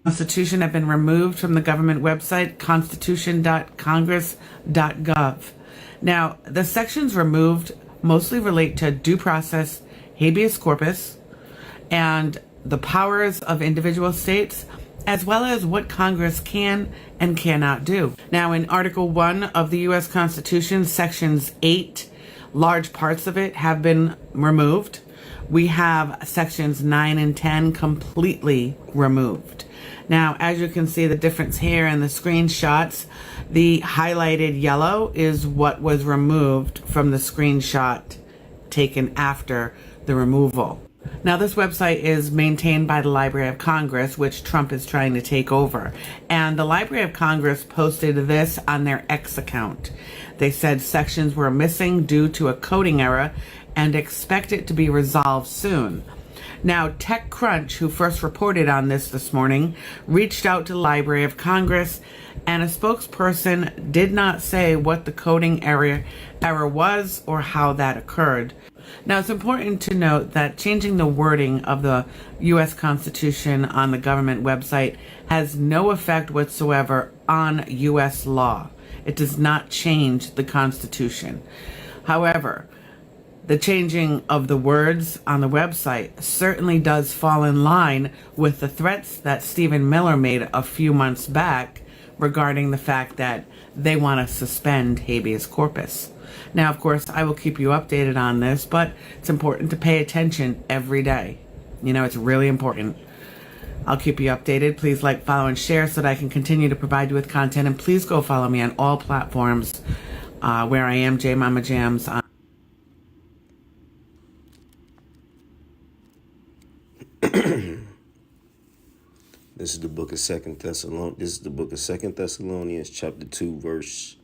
Constitution have been removed from the government website, constitution.congress.gov. Now, the sections removed mostly relate to due process, habeas corpus, and the powers of individual states, as well as what Congress can and cannot do. Now, in Article 1 of the U.S. Constitution, Sections 8, large parts of it have been removed. We have Sections 9 and 10 completely removed. Now, as you can see the difference here in the screenshots, the highlighted yellow is what was removed from the screenshot taken after the removal. Now, this website is maintained by the Library of Congress, which Trump is trying to take over. And the Library of Congress posted this on their X account. They said sections were missing due to a coding error and expect it to be resolved soon. Now, TechCrunch, who first reported on this morning, reached out to the Library of Congress, and a spokesperson did not say what the coding error was or how that occurred. Now, it's important to note that changing the wording of the U.S. Constitution on the government website has no effect whatsoever on U.S. law. It does not change the Constitution. However, the changing of the words on the website certainly does fall in line with the threats that Stephen Miller made a few months back regarding the fact that they want to suspend habeas corpus. Now, of course, I will keep you updated on this, but it's important to pay attention every day. You know, it's really important. I'll keep you updated. Please like, follow, and share so that I can continue to provide you with content. And please go follow me on all platforms where I am, J Mama Jams. This is the book of Second Thessalonians, chapter 2, verse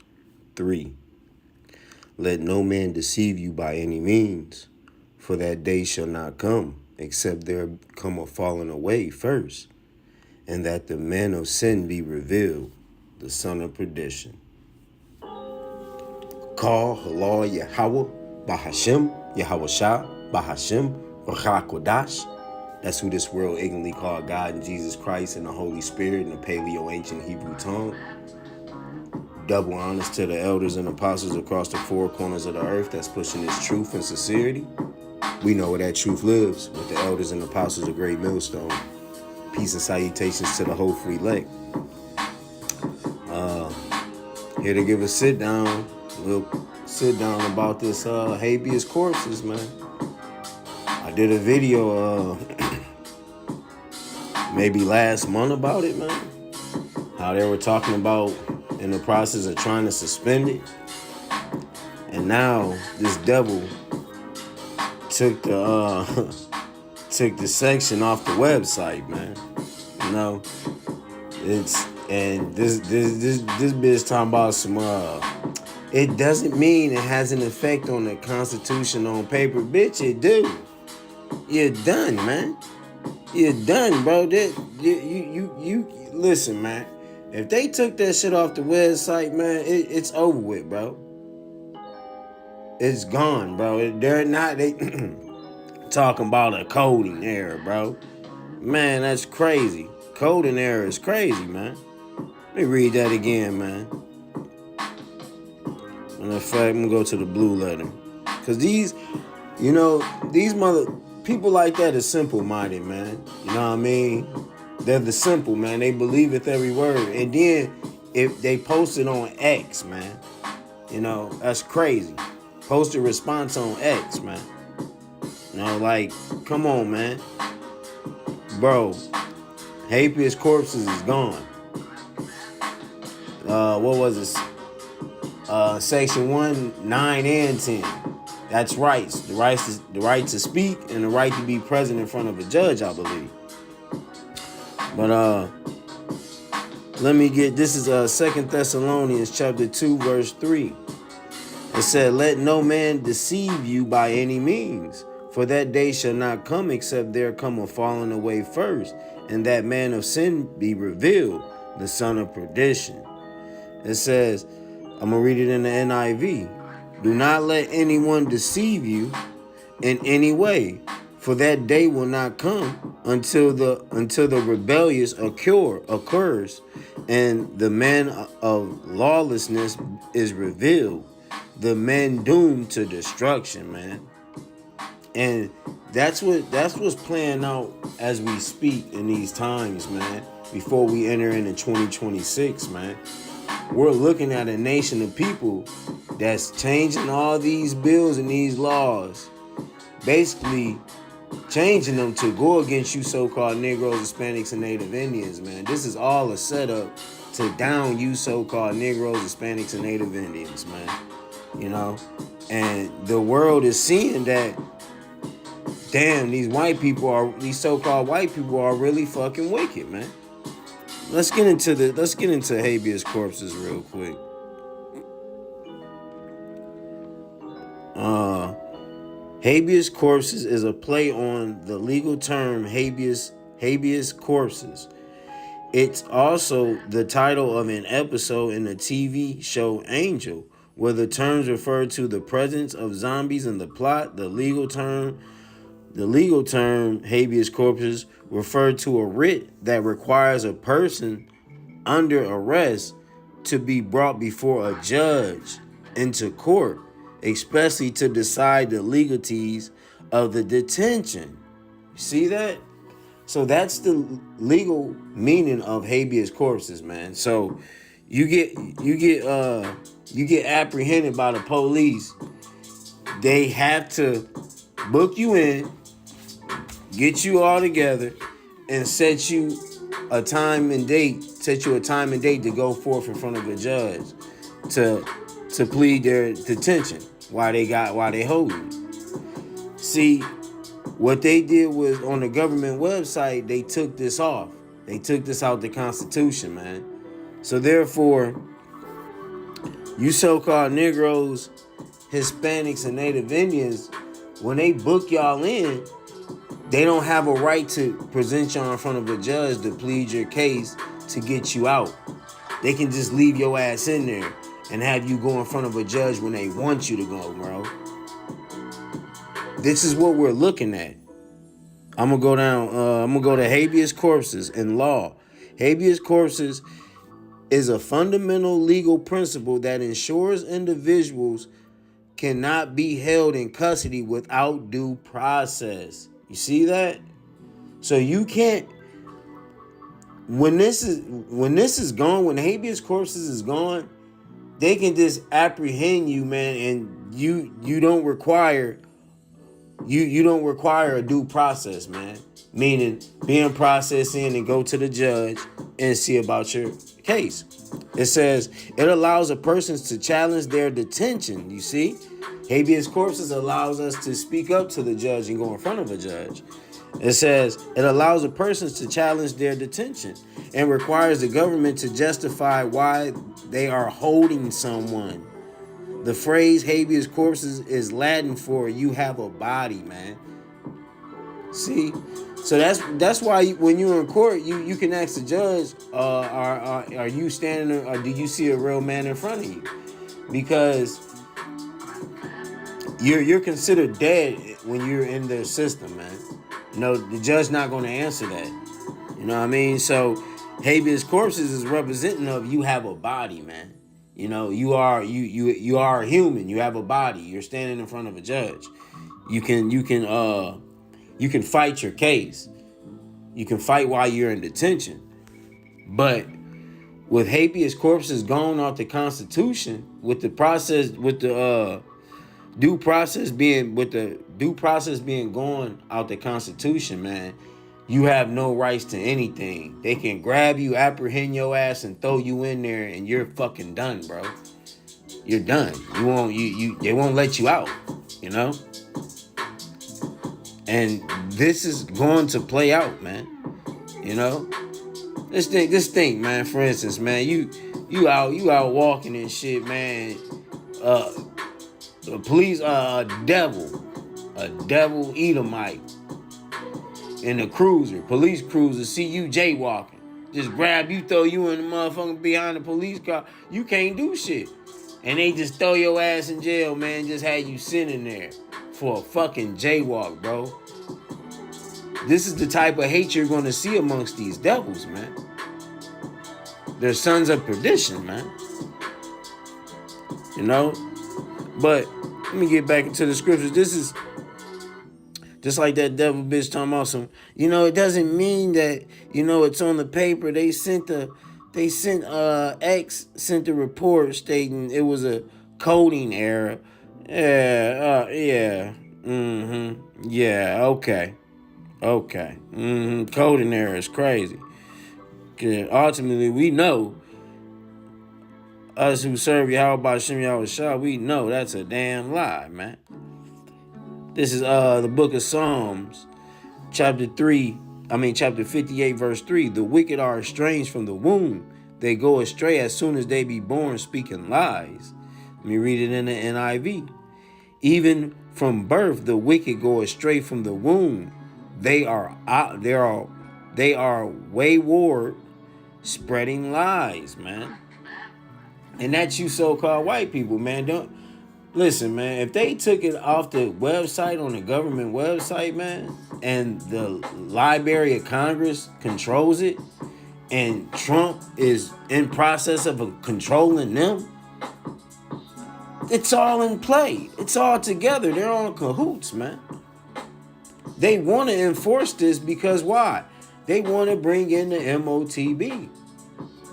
3. Let no man deceive you by any means, for that day shall not come, except there come a falling away first, and that the man of sin be revealed, the son of perdition. Call halal Yahweh, Bahashem, Yahweh Shah, Bahashem, Rachakodash. That's who this world ignorantly called God and Jesus Christ and the Holy Spirit in the Paleo-Ancient Hebrew tongue. Double honors to the elders and apostles across the four corners of the earth that's pushing this truth and sincerity. We know where that truth lives, with the elders and apostles of Great Millstone. Peace and salutations to the whole free elect. Here to give a sit down. We'll sit down about this habeas corpus, man. I did a video maybe last month about it, man. How they were talking about in the process of trying to suspend it. And now this devil took the took the section off the website, man. You know, this bitch talking about some it doesn't mean it has an effect on the Constitution on paper. Bitch, it do. You're done, man. You're done, bro. You listen, man. If they took that shit off the website, man, it's over with, bro. It's gone, bro. They're not talking about a coding error, bro. Man, that's crazy. Coding error is crazy, man. Let me read that again, man. And in fact, I'm gonna go to the blue letter. Cause these people like that is simple-minded, man. You know what I mean? They're the simple, man. They believeth every word. And then if they post it on X, man, you know, that's crazy. Post a response on X, man. You know, like, come on, man. Bro, habeas corpus is gone. What was it? Section 1, 9, and 10. That's rights. The right to speak and the right to be present in front of a judge, I believe. But let me get, this is 2 Thessalonians chapter 2, verse 3. It said, let no man deceive you by any means, for that day shall not come except there come a falling away first, and that man of sin be revealed, the son of perdition. It says, I'm going to read it in the NIV. Do not let anyone deceive you in any way, For that day will not come until the rebellious occurs, and the man of lawlessness is revealed, the man doomed to destruction, man. And that's what's playing out as we speak in these times, man. Before we enter into 2026, man, we're looking at a nation of people that's changing all these bills and these laws, basically changing them to go against you so-called Negroes, Hispanics, and Native Indians, man. This is all a setup to down you so-called Negroes, Hispanics, and Native Indians, man. You know? And the world is seeing that, damn, these so-called white people are really fucking wicked, man. Let's get into habeas corpus real quick. Habeas corpus is a play on the legal term habeas corpus. It's also the title of an episode in the TV show Angel, where the terms refer to the presence of zombies in the plot. The legal term habeas corpus referred to a writ that requires a person under arrest to be brought before a judge into court, especially to decide the legalities of the detention. You see that? So that's the legal meaning of habeas corpus, man. So you get apprehended by the police. They have to book you in, get you all together, and set you a time and date to go forth in front of a judge to plead their detention while they hold you. See, what they did was on the government website, they took this off. They took this out the Constitution, man. So therefore, you so-called Negroes, Hispanics, and Native Indians, when they book y'all in, they don't have a right to present y'all in front of a judge to plead your case to get you out. They can just leave your ass in there and have you go in front of a judge when they want you to go, bro. This is what we're looking at. I'm gonna go to habeas corpus in law. Habeas corpus is a fundamental legal principle that ensures individuals cannot be held in custody without due process. You see that? So you can't, when this is gone, when habeas corpus is gone, they can just apprehend you, man, and you don't require a due process, man. Meaning being processed in and go to the judge and see about your case. It says it allows a person to challenge their detention. You see, habeas corpus allows us to speak up to the judge and go in front of a judge. It says it allows a person to challenge their detention and requires the government to justify why they are holding someone. The phrase habeas corpus is Latin for you have a body, man. See? So that's why when you're in court, you can ask the judge, are you standing or do you see a real man in front of you? Because you're considered dead when you're in their system, man. You know, the judge not going to answer that. You know what I mean? So habeas corpus is representing of you have a body, man. You know, you are a human. You have a body. You're standing in front of a judge. You can fight your case. You can fight while you're in detention. But with habeas corpus gone off the Constitution, with the due process being gone out the Constitution, man, you have no rights to anything. They can grab you, apprehend your ass, and throw you in there, and you're fucking done, bro. You're done. They won't let you out, you know? And this is going to play out, man. You know? This thing, man, for instance, man, you out walking and shit, man. The police, a devil Edomite in a police cruiser, see you jaywalking, just grab you, throw you in the motherfucker behind the police car. You can't do shit. And they just throw your ass in jail, man, just had you sitting there for a fucking jaywalk, bro. This is the type of hate you're going to see amongst these devils, man. They're sons of perdition, man. You know? But let me get back into the scriptures. This is just like that devil bitch talking about some, it doesn't mean that, it's on the paper. X sent a report stating it was a coding error. Yeah, yeah, okay. Coding error is crazy. Ultimately, we know, us who serve Yeaahhhh Ba'Shem Yahushua, we know that's a damn lie, man. This is the book of Psalms, chapter 58, verse 3. The wicked are estranged from the womb. They go astray as soon as they be born, speaking lies. Let me read it in the NIV. Even from birth, the wicked go astray from the womb. They are wayward, spreading lies, man. And that's you so-called white people, man. Don't listen, man. If they took it off the website, on the government website, man, and the Library of Congress controls it, and Trump is in process of controlling them, it's all in play. It's all together. They're on cahoots, man. They want to enforce this because why? They want to bring in the MOTB.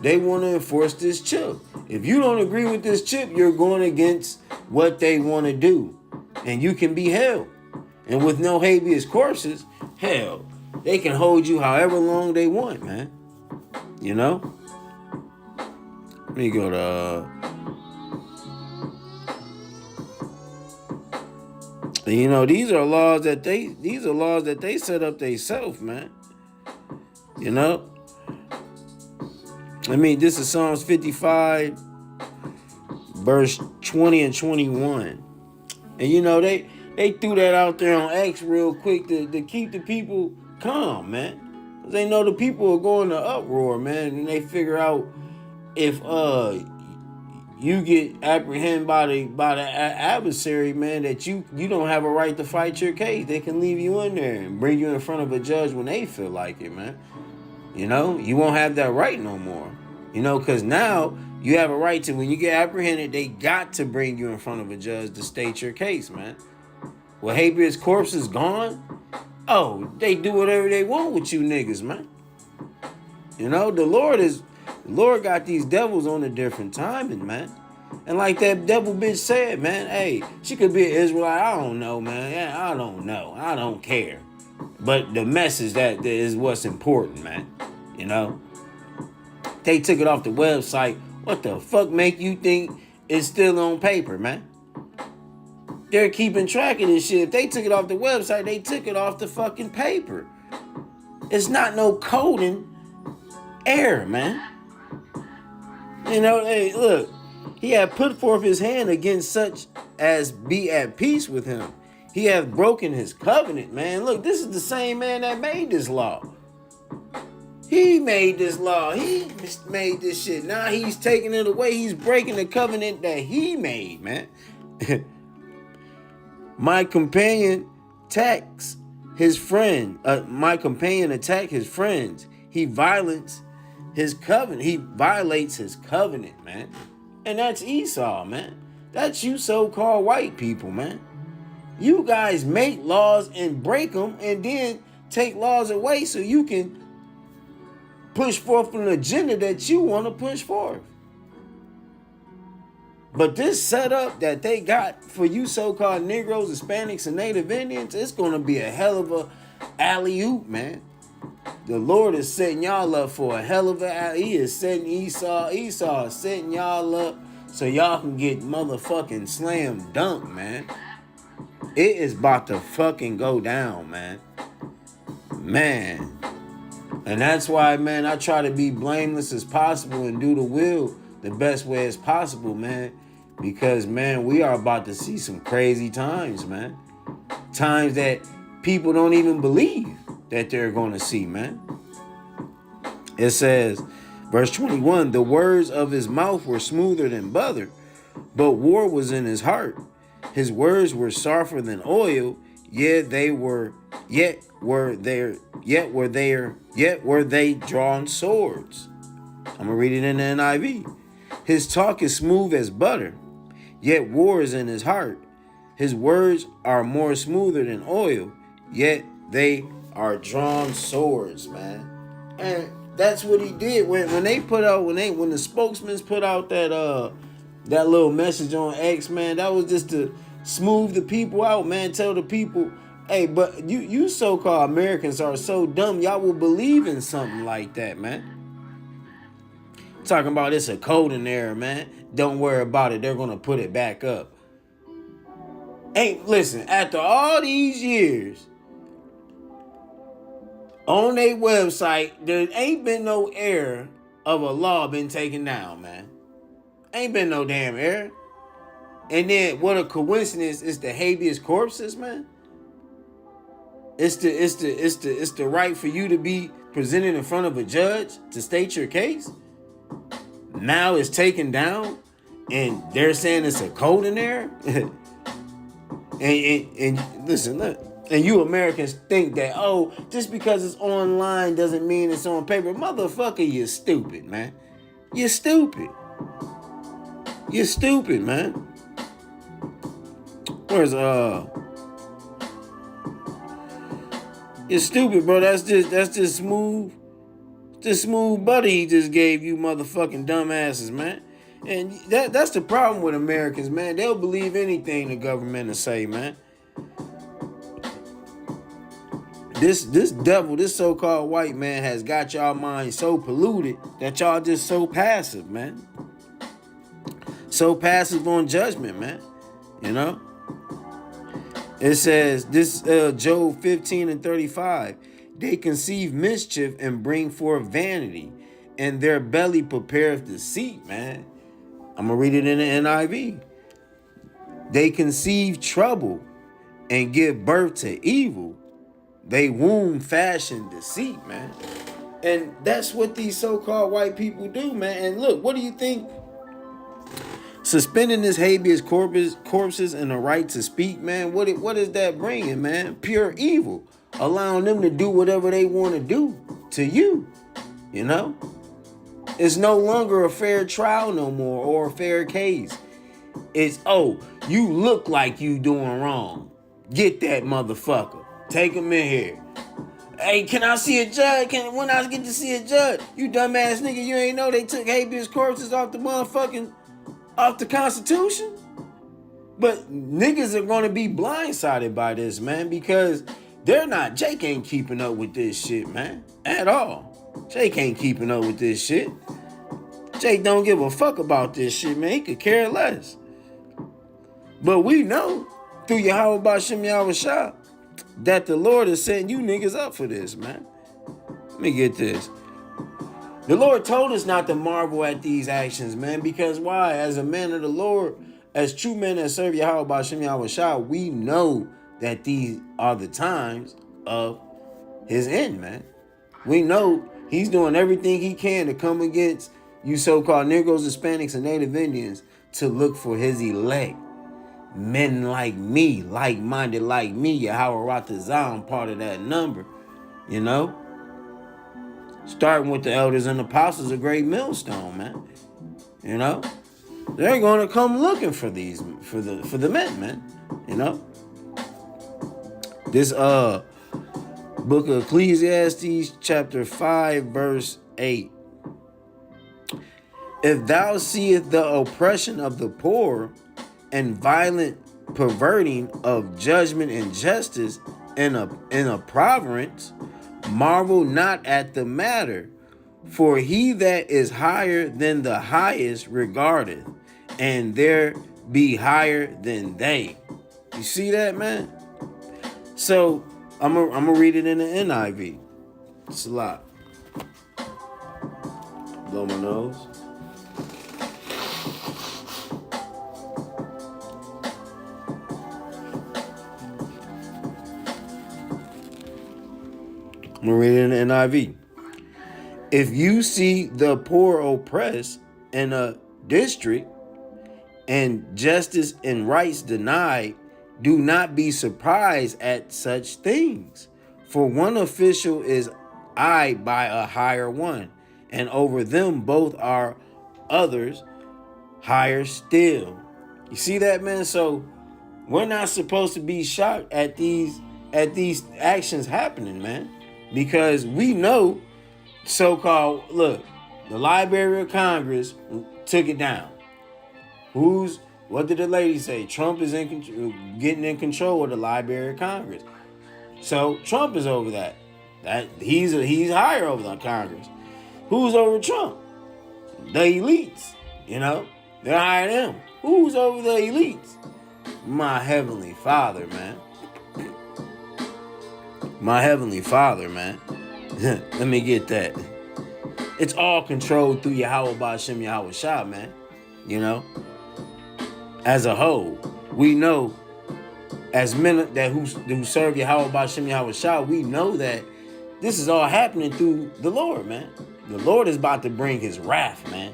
They want to enforce this chip. If you don't agree with this chip, you're going against what they want to do. And you can be held. And with no habeas corpus, hell, they can hold you however long they want, man. You know? Let me go to... these are laws that they set up themselves, man. You know? This is Psalms 55, verse 20 and 21. And they threw that out there on X real quick to keep the people calm, man. Because they know the people are going to uproar, man. And they figure out if you get apprehended by the adversary, man, that you don't have a right to fight your case. They can leave you in there and bring you in front of a judge when they feel like it, man. You won't have that right no more. Because now you have a right to, when you get apprehended, they got to bring you in front of a judge to state your case, man. Well, habeas corpus is gone. Oh, they do whatever they want with you niggas, man. The Lord got these devils on a different timing, man. And like that devil bitch said, man, hey, she could be an Israelite. I don't know, man. Yeah, I don't know. I don't care. But the message that is what's important, man. They took it off the website. What the fuck make you think it's still on paper, man? They're keeping track of this shit. If they took it off the website, they took it off the fucking paper. It's not no coding error, man. Hey, look. He had put forth his hand against such as be at peace with him. He hath broken his covenant, man. Look, this is the same man that made this law. He made this law. He made this shit. Now he's taking it away. He's breaking the covenant that he made, man. My companion attacks his friend. My companion attacked his friends. He violates his covenant. He violates his covenant, man. And that's Esau, man. That's you so-called white people, man. You guys make laws and break them and then take laws away so you can push forth an agenda that you want to push forth. But this setup that they got for you so-called Negroes, Hispanics, and Native Indians, it's going to be a hell of a alley-oop, man. The Lord is setting y'all up for a hell of a... He is setting Esau is setting y'all up so y'all can get motherfucking slam dunk, man. It is about to fucking go down, man. Man. And that's why, man, I try to be blameless as possible and do the will the best way as possible, man. Because, man, we are about to see some crazy times, man. Times that people don't even believe that they're going to see, man. It says, verse 21, the words of his mouth were smoother than butter, but war was in his heart. His words were softer than oil, Yet were they drawn swords. I'm gonna read it in the NIV. His talk is smooth as butter, yet war is in his heart. His words are more smoother than oil, yet they are drawn swords, man. And that's what he did when the spokesmen put out that little message on X, man. That was just to smooth the people out, man. Tell the people, hey, but you so-called Americans are so dumb, y'all will believe in something like that, man. Talking about it's a code in there, man. Don't worry about it. They're gonna put it back up. Listen, after all these years, on their website, there ain't been no error of a law been taken down, man. Ain't been no damn error. And then what a coincidence is the habeas corpus, man. It's the right for you to be presented in front of a judge to state your case. Now it's taken down, and they're saying it's a code in there. and listen, look. And you Americans think that, oh, just because it's online doesn't mean it's on paper. Motherfucker, you're stupid, man. You're stupid. You're stupid, man. Where's You're stupid, bro. That's just smooth. Just smooth butter he just gave you, motherfucking dumbasses, man. And that's the problem with Americans, man. They'll believe anything the government will say, man. This devil, this so-called white man has got y'all minds so polluted that y'all just so passive, man. So passive on judgment, man. You know? It says, this Job 15:35, they conceive mischief and bring forth vanity, and their belly prepareth deceit, man. I'm going to read it in the NIV. They conceive trouble and give birth to evil. They womb fashion deceit, man. And that's what these so-called white people do, man. And look, what do you think? Suspending this habeas corpus and the right to speak, man, what is that bringing, man? Pure evil. Allowing them to do whatever they want to do to you, you know? It's no longer a fair trial no more or a fair case. It's, oh, you look like you doing wrong. Get that motherfucker. Take him in here. Hey, can I see a judge? When I get to see a judge? You dumbass nigga, you ain't know they took habeas corpus off the Constitution? But niggas are gonna be blindsided by this, man, because Jake ain't keeping up with this shit, man, at all. Jake ain't keeping up with this shit. Jake don't give a fuck about this shit, man. He could care less. But we know through Yeaahhhh OKAY that the Lord is setting you niggas up for this, man. Let me get this. The Lord told us not to marvel at these actions, man, because why? As a man of the Lord, as true men that serve Yeaahhhh OKAY, we know that these are the times of his end, man. We know he's doing everything he can to come against you so-called Negroes, Hispanics, and Native Indians to look for his elect. Men like me, like-minded like me, Yeaahhhh Ratazah, I'm part of that number, you know? Starting with the elders and apostles, a great millstone, man. You know? They're gonna come looking for these, for the men, man. You know? This book of Ecclesiastes, chapter 5, verse 8. If thou seest the oppression of the poor, and violent perverting of judgment and justice in a providence, marvel not at the matter, for he that is higher than the highest regardeth, and there be higher than they. You see that, man? So I'm gonna read it in the NIV. It's a lot. Blow my nose. I'm going to read it in the NIV. If you see the poor oppressed in a district and justice and rights denied, Do not be surprised at such things. For one official is eyed by a higher one, and over them both are others higher still. You see that, man? So we're not supposed to be shocked at these actions happening, man, because we know so-called, look, the Library of Congress took it down. What did the lady say? Trump is getting in control of the Library of Congress. So Trump is over that. He's higher over the Congress. Who's over Trump? The elites. You know, they're higher than him. Who's over the elites? My heavenly Father, man. My heavenly Father, man. Let me get that. It's all controlled through Yeaahhhh Ba'Shem Yahweh Shah, man. You know, as a whole, we know as men that who serve Yeaahhhh Ba'Shem Yahweh Shah, we know that this is all happening through the Lord, man. The Lord is about to bring his wrath, man.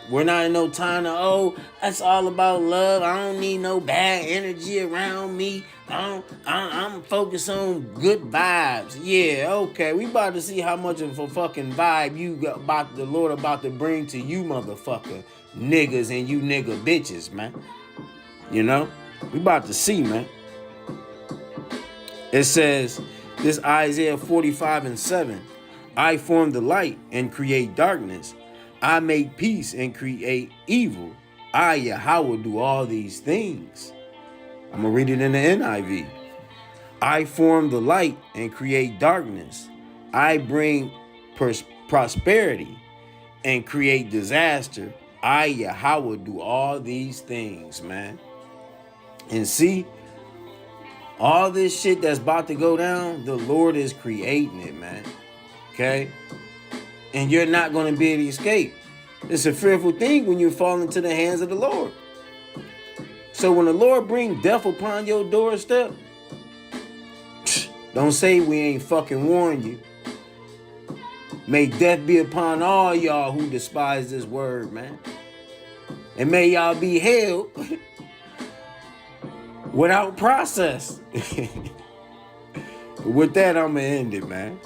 We're not in no time to, that's all about love. I don't need no bad energy around me. I'm focused on good vibes. Yeah, okay. We about to see how much of a fucking vibe the Lord about to bring to you motherfucker niggas and you nigga bitches, man. You know? We about to see, man. It says, this Isaiah 45:7. I form the light and create darkness. I make peace and create evil. I, Yahweh, do all these things. I'm going to read it in the NIV. I form the light and create darkness. I bring prosperity and create disaster. I, Yahweh, do all these things, man. And see, all this shit that's about to go down, the Lord is creating it, man. Okay? And you're not going to be able to escape. It's a fearful thing when you fall into the hands of the Lord. So when the Lord bring death upon your doorstep, don't say we ain't fucking warned you. May death be upon all y'all who despise this word, man. And may y'all be held without process. With that, I'm going to end it, man.